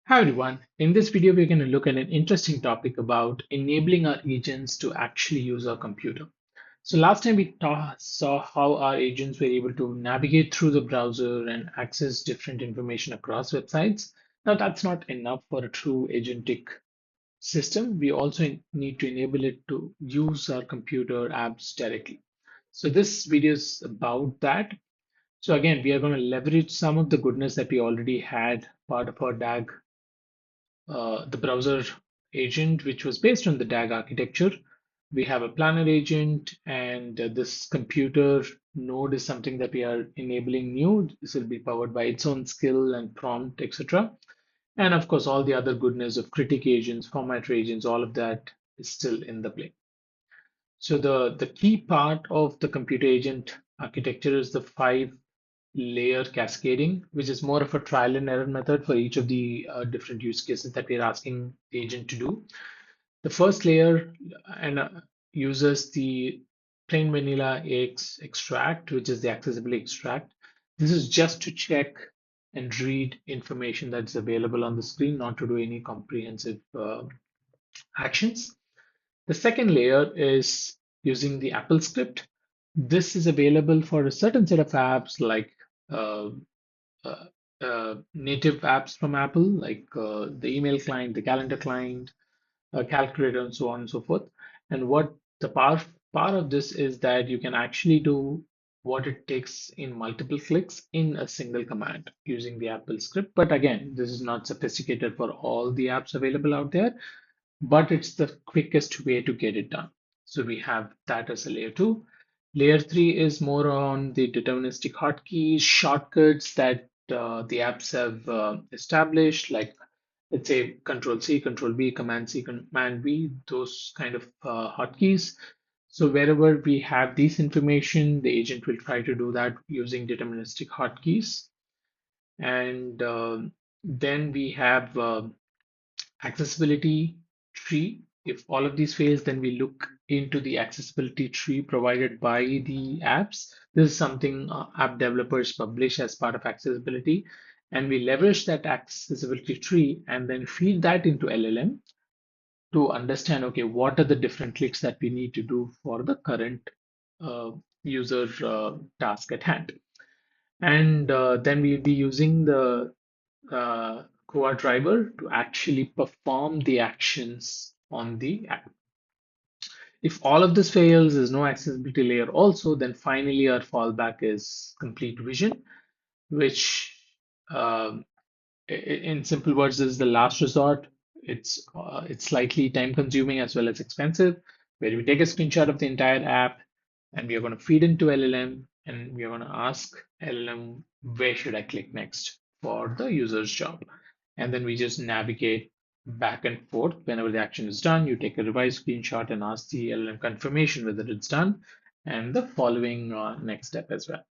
Hi everyone. In this video, we're going to look at an interesting topic about enabling our agents to actually use our computer. So last time we saw how our agents were able to navigate through the browser and access different information across websites. Now that's not enough for a true agentic system. We also need to enable it to use our computer apps directly. So this video is about that. So again, we are going to leverage some of the goodness that we already had part of our DAG, the browser agent, which was based on the DAG architecture. We have a planner agent, and this computer node is something that we are enabling new. This will be powered by its own skill and prompt, etc. And of course, all the other goodness of critic agents, formatter agents, all of that is still in the play. So the key part of the computer agent architecture is the five layer cascading, which is more of a trial and error method for each of the different use cases that we're asking the agent to do. The first layer and uses the plain vanilla AX extract, which is the accessibility extract. This is just to check and read information that's available on the screen, not to do any comprehensive actions. The second layer is using the Apple script. This is available for a certain set of apps like uh, uh, native apps from Apple, like the email client, the calendar client, calculator, and so on and so forth. And what the power of this is that you can actually do what it takes in multiple clicks in a single command using the Apple script. But again, this is not sophisticated for all the apps available out there, but it's the quickest way to get it done. So we have that as a layer two. Layer three is more on the deterministic hotkeys, shortcuts that the apps have established, like let's say Control C, Control B, Command C, Command B, those kind of hotkeys. So wherever we have this information, the agent will try to do that using deterministic hotkeys. And then we have accessibility tree. If all of these fails, then we look into the accessibility tree provided by the apps. This is something app developers publish as part of accessibility. And we leverage that accessibility tree and then feed that into LLM to understand, okay, what are the different clicks that we need to do for the current uh, user task at hand. And then we'll be using the Core driver to actually perform the actions on the app. If all of this fails, there's no accessibility layer also, then finally our fallback is complete vision, which um, in simple words is the last resort. It's slightly time consuming as well as expensive, where we take a screenshot of the entire app and we are going to feed into LLM and we are going to ask LLM where should I click next for the user's job. And then we just navigate back and forth. Whenever the action is done, you take a revised screenshot and ask the LLM confirmation whether it's done and the following next step as well.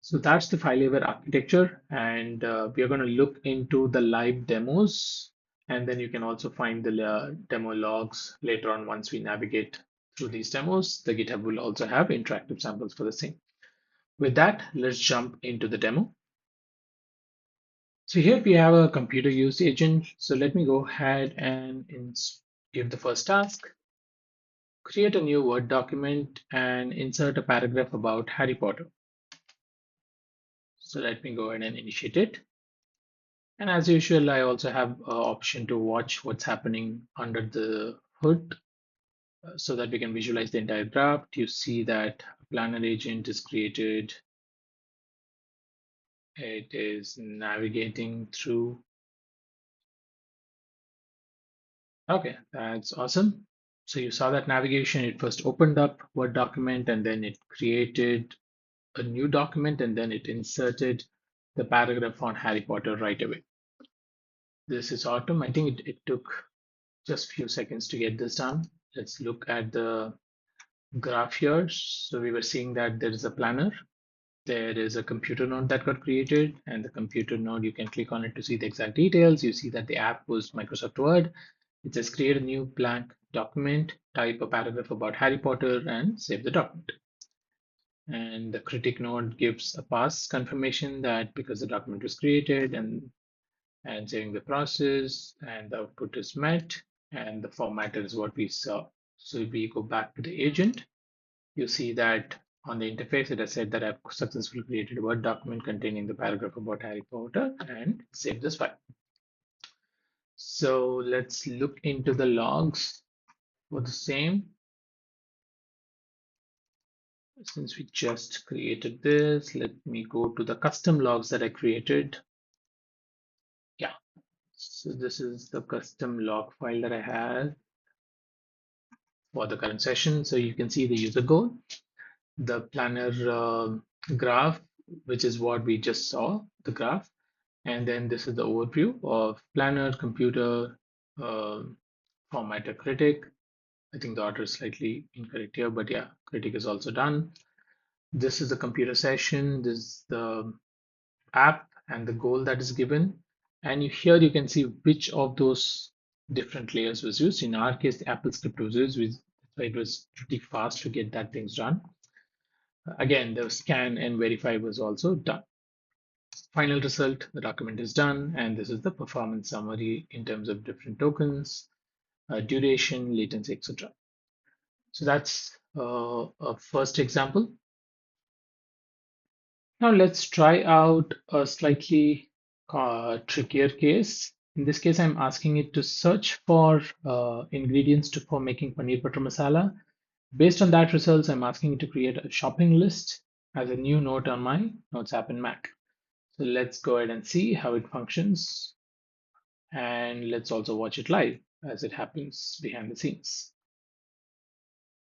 So that's the file-layer architecture, and we are going to look into the live demos, and then you can also find the demo logs later on once we navigate through these demos. The GitHub will also have interactive samples for the same. With that, let's jump into the demo. So here we have a computer use agent. So let me go ahead and give the first task, create a new Word document and insert a paragraph about Harry Potter. So let me go ahead and initiate it. And as usual, I also have an option to watch what's happening under the hood so that we can visualize the entire draft. You see that a planner agent is created. It is navigating through. Okay, that's awesome. So you saw that navigation. It first opened up Word document and then it created a new document and then it inserted the paragraph on Harry Potter right away. This is awesome. I think it took just a few seconds to get this done. Let's look at the graph here. So we were seeing that there is a planner, there is a computer node that got created, and the computer node, you can click on it to see the exact details. You see that the app was Microsoft Word. It says create a new blank document, type a paragraph about Harry Potter, and save the document. And the critic node gives a pass confirmation that because the document was created and and saving the process, and the output is met, and the formatter is what we saw. So if we go back to the agent, you see that on the interface, it has said that I've successfully created a Word document containing the paragraph about Harry Potter and save this file. So let's look into the logs for the same. Since we just created this, let me go to the custom logs that I created. Yeah, so this is the custom log file that I have for the current session. So you can see the user goal, the planner graph, which is what we just saw, the graph. And then this is the overview of planner, computer, uh, formatter, critic. I think the order is slightly incorrect here, but yeah, critic is also done. This is the computer session. This is the app and the goal that is given. And here you can see which of those different layers was used. In our case, the Apple script was used, so it was pretty fast to get that things done. Again, the scan and verify was also done. Final result, the document is done, and this is the performance summary in terms of different tokens, duration, latency, etc. So that's a first example. Now let's try out a slightly trickier case. In this case, I'm asking it to search for ingredients for making paneer butter masala. Based on that results, I'm asking it to create a shopping list as a new note on my Notes app in Mac. So let's go ahead and see how it functions. And let's also watch it live as it happens behind the scenes.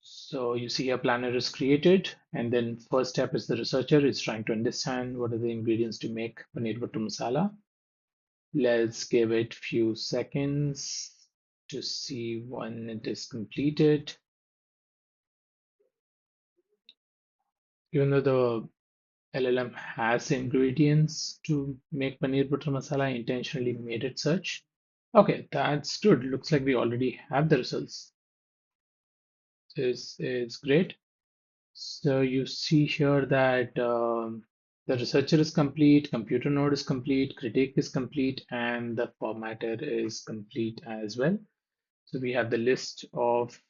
So you see a planner is created, and then first step is the researcher is trying to understand what are the ingredients to make paneer butter masala. Let's give it few seconds to see when it is completed. Even though the LLM has ingredients to make paneer butter masala, I intentionally made it search. Okay, that's good. Looks like we already have the results. This is great. So you see here that the researcher is complete, computer node is complete, critique is complete, and the formatter is complete as well. So we have the list of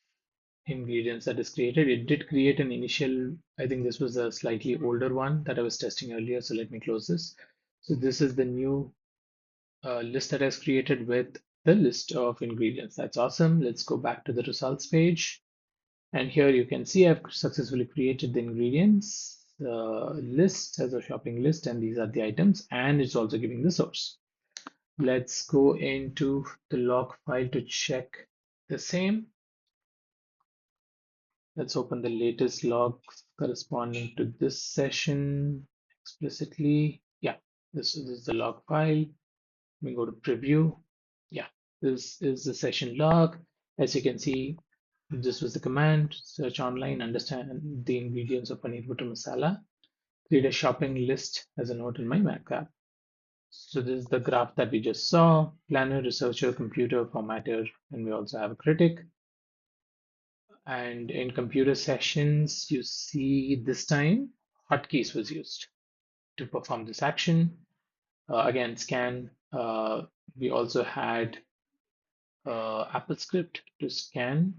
ingredients that is created. It did create an initial, I think this was a slightly older one that I was testing earlier. So let me close this. So this is the new list that I has created with the list of ingredients. That's awesome. Let's go back to the results page. And here you can see I've successfully created the ingredients list as a shopping list, and these are the items, and it's also giving the source. Let's go into the log file to check the same. Let's open the latest logs corresponding to this session explicitly. Yeah, this is the log file. We go to preview. Yeah, this is the session log. As you can see, this was the command: search online, understand the ingredients of paneer butter masala, create a shopping list as a note in my Mac app. So this is the graph that we just saw: planner, researcher, computer, formatter, and we also have a critic. And in computer sessions, you see this time hotkeys was used to perform this action. Again, scan. We also had Apple script to scan,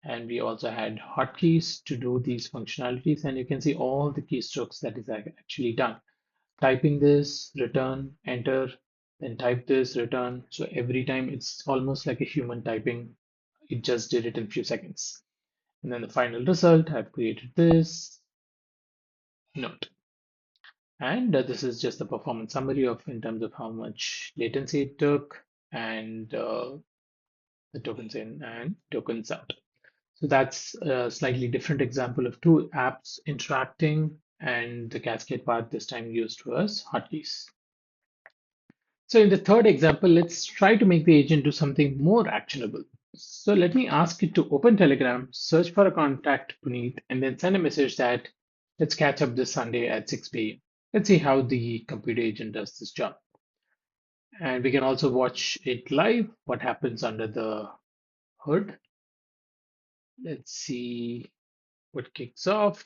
and we also had hotkeys to do these functionalities. And you can see all the keystrokes that is actually done. Typing this, return, enter, then type this, return. So every time it's almost like a human typing. It just did it in a few seconds. And then the final result, I've created this note. And this is just the performance summary of in terms of how much latency it took and the tokens in and tokens out. So that's a slightly different example of two apps interacting, and the cascade part this time used was hotkeys. So in the third example, let's try to make the agent do something more actionable. So let me ask it to open Telegram, search for a contact Puneet, and then send a message that let's catch up this Sunday at 6 p.m. Let's see how the computer agent does this job. And we can also watch it live, what happens under the hood. Let's see what kicks off.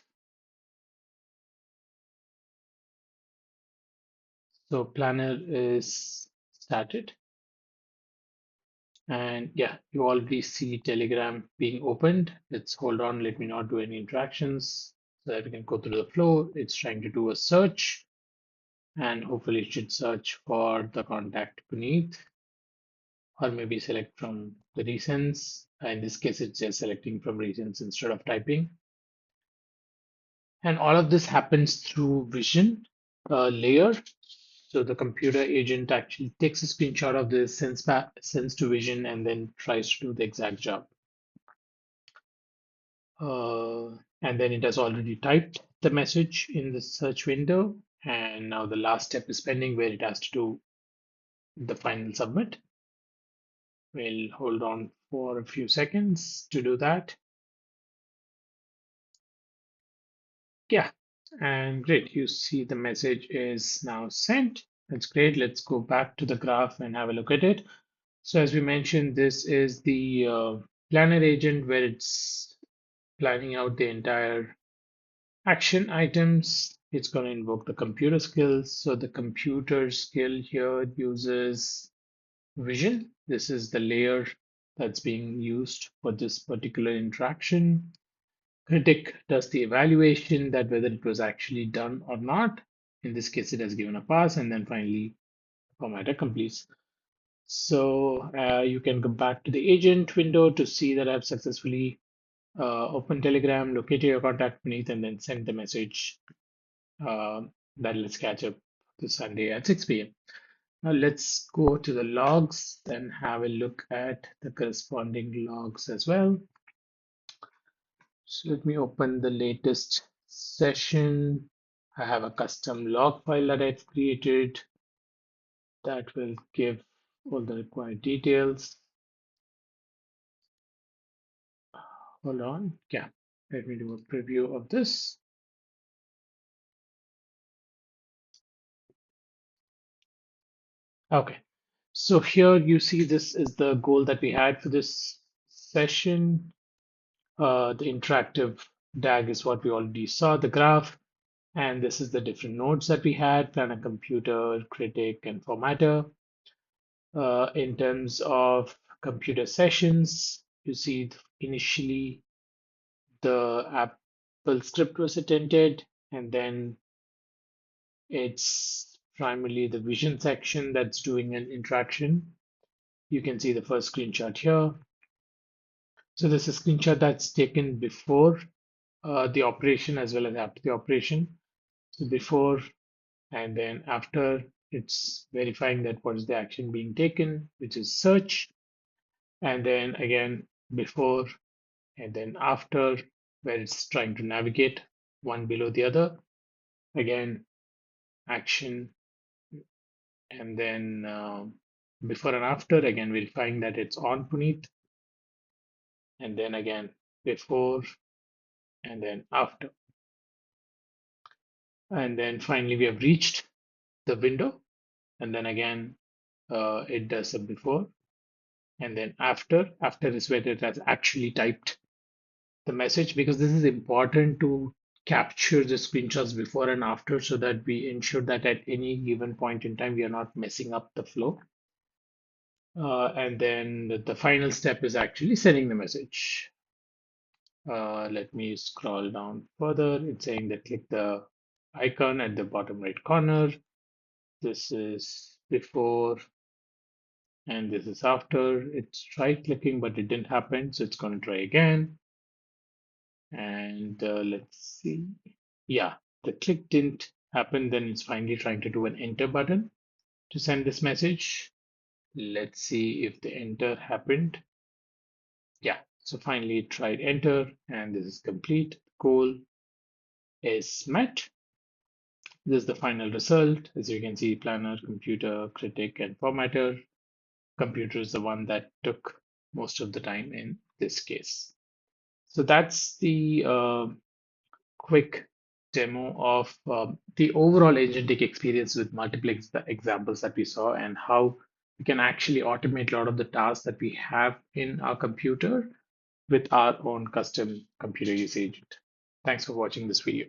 So planner is started. And yeah, you already see Telegram being opened. Let's hold on. Let me not do any interactions so that we can go through the flow. It's trying to do a search and hopefully it should search for the contact beneath or maybe select from the recents. In this case, it's just selecting from recents instead of typing. And all of this happens through vision layer. So the computer agent actually takes a screenshot of this, sends to vision, and then tries to do the exact job. And then it has already typed the message in the search window. And now the last step is pending where it has to do the final submit. We'll hold on for a few seconds to do that. Yeah, and great. You see the message is now sent. That's great. Let's go back to the graph and have a look at it. So as we mentioned, this is the planner agent where it's planning out the entire action items. It's going to invoke the computer skills. So the computer skill here uses vision. This is the layer that's being used for this particular interaction. Critic does the evaluation that whether it was actually done or not. In this case, it has given a pass, and then finally, formatter completes. So you can go back to the agent window to see that I've successfully opened Telegram, located your contact beneath, and then sent the message uh, that let's catch up this Sunday at 6 p.m. Now let's go to the logs, then have a look at the corresponding logs as well. So let me open the latest session. I have a custom log file that I've created that will give all the required details. Hold on. Yeah, let me do a preview of this. Okay, so here you see this is the goal that we had for this session. The interactive DAG is what we already saw, the graph, and this is the different nodes that we had, planner, computer, critic, and formatter. In terms of computer sessions, you see initially the Apple script was attended, and then it's primarily the vision section that's doing an interaction. You can see the first screenshot here. So this is a screenshot that's taken before the operation as well as after the operation. So before and then after, it's verifying that what is the action being taken, which is search. And then again, before and then after, where it's trying to navigate one below the other. Again, action, and then before and after, again, verifying that it's on Puneet. And then again, before and then after. And then finally, we have reached the window. And then again, it does a before and then after. After is where it has actually typed the message because this is important to capture the screenshots before and after so that we ensure that at any given point in time we are not messing up the flow. And then the final step is actually sending the message. Let me scroll down further. It's saying that click the icon at the bottom right corner. This is before and this is after. It's tried clicking, but it didn't happen. So it's going to try again. And let's see. Yeah, the click didn't happen. Then it's finally trying to do an enter button to send this message. Let's see if the enter happened. Yeah, so finally it tried enter and this is complete. Goal is met. This is the final result. As you can see, planner, computer, critic, and formatter. Computer is the one that took most of the time in this case. So that's the quick demo of the overall agentic experience with multiple examples that we saw and how we can actually automate a lot of the tasks that we have in our computer with our own custom computer use agent. Thanks for watching this video.